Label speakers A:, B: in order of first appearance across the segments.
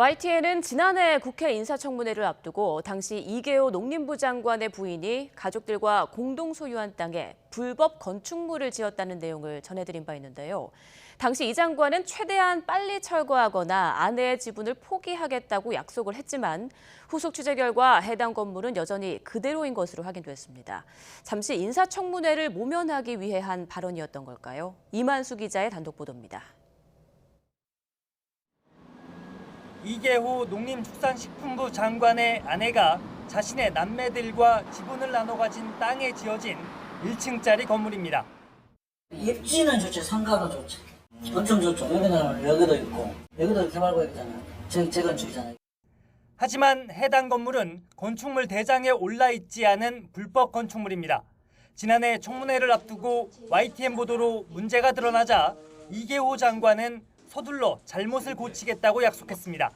A: YTN은 지난해 국회 인사청문회를 앞두고 당시 이계호 농림부 장관의 부인이 가족들과 공동 소유한 땅에 불법 건축물을 지었다는 내용을 전해드린 바 있는데요. 당시 이 장관은 최대한 빨리 철거하거나 아내의 지분을 포기하겠다고 약속을 했지만 후속 취재 결과 해당 건물은 여전히 그대로인 것으로 확인됐습니다. 잠시 인사청문회를 모면하기 위해 한 발언이었던 걸까요? 이만수 기자의 단독 보도입니다.
B: 이계호 농림축산식품부 장관의 아내가 자신의 남매들과 지분을 나눠 가진 땅에 지어진 1층짜리 건물입니다.
C: 입지는 좋죠. 상가도 좋죠. 엄청 좋죠. 여기도 있고 여기도 개발구역이잖아요. 재건축이잖아요.
B: 하지만 해당 건물은 건축물 대장에 올라 있지 않은 불법 건축물입니다. 지난해 청문회를 앞두고 YTN 보도로 문제가 드러나자 이계호 장관은 서둘러 잘못을 고치겠다고 약속했습니다.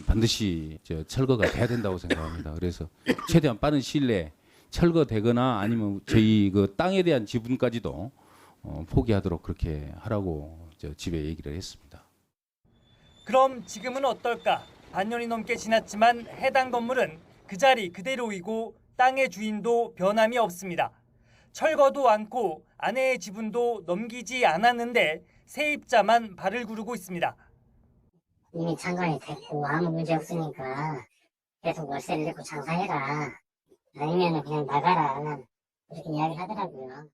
D: 반드시 철거가 돼야 된다고 생각합니다. 그래서 최대한 빠른 시일 내에 철거되거나 아니면 저희 그 땅에 대한 지분까지도 포기하도록 그렇게 하라고 집에 얘기를 했습니다.
B: 그럼 지금은 어떨까? 반년이 넘게 지났지만 해당 건물은 그 자리 그대로이고 땅의 주인도 변함이 없습니다. 철거도 않고 아내의 지분도 넘기지 않았는데 세입자만 발을 구르고 있습니다.
E: 이미 장관이 됐고 아무 문제 없으니까 계속 월세를 내고 장사해라. 아니면 그냥 나가라. 이렇게 이야기하더라고요.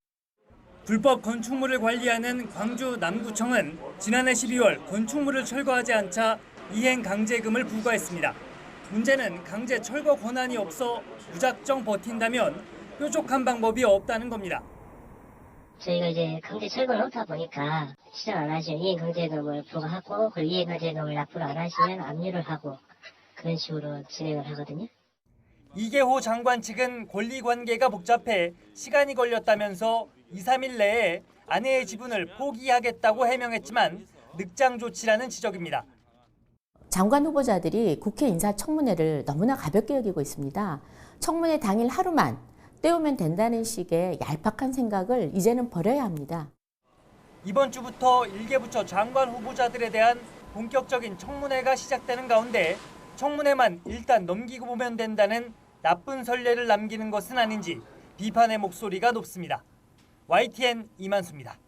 B: 불법 건축물을 관리하는 광주 남구청은 지난해 12월 건축물을 철거하지 않자 이행 강제금을 부과했습니다. 문제는 강제 철거 권한이 없어 무작정 버틴다면 뾰족한 방법이 없다는 겁니다.
E: 저희가 이제 강제 철거를 없다 보니까 시작 안 하시면 이행강제금을 부과하고 그 이행강제금을 납부를 안 하시면 압류를 하고 그런 식으로 진행을 하거든요.
B: 이계호 장관 측은 권리관계가 복잡해 시간이 걸렸다면서 2, 3일 내에 아내의 지분을 포기하겠다고 해명했지만 늑장 조치라는 지적입니다.
F: 장관 후보자들이 국회 인사청문회를 너무나 가볍게 여기고 있습니다. 청문회 당일 하루만 때우면 된다는 식의 얄팍한 생각을 이제는 버려야 합니다.
B: 이번 주부터 일개부처 장관 후보자들에 대한 본격적인 청문회가 시작되는 가운데 청문회만 일단 넘기고 보면 된다는 나쁜 선례를 남기는 것은 아닌지 비판의 목소리가 높습니다. YTN 이만수입니다.